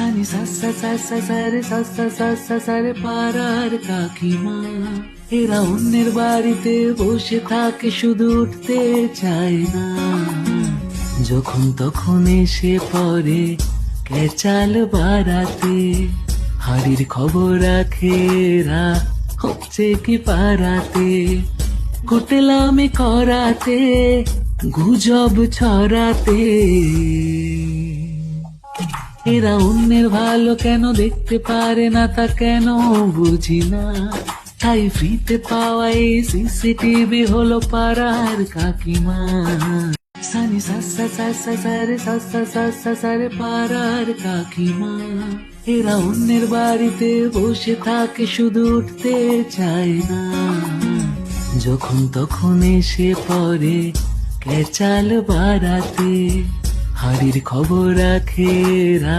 সানি সা সা সা সা সা রে সা সা সা সা সা রে পাড়ার কাকিমা, এরা অন্যের বাড়িতে বসে থাকে শুধু উঠতে চায় না, যখন তখন এসে পড়ে ক্যাচাল বাড়াতে, হাড়ির খবর রাখে এরা হচ্ছে কি পাড়াতে, কুটেলামি করাতে গুজব ছড়াতে, এরা অন্যের ভালো কেন দেখতে পারে না তা কেন বুঝি না, তাই ফ্রিতে পাওয়া এই সিসিটিভি হলো পাড়ার কাকিমা। সানি সা সা সা সা সা রে সা সা সা সা সা রে পাড়ার কাকিমা, এরা অন্যের বাড়িতে বসে থাকে শুধু উঠতে চায় না, যখন তখন এসে পড়ে ক্যাচাল বাড়াতে, হাড়ির খবর রাখে এরা।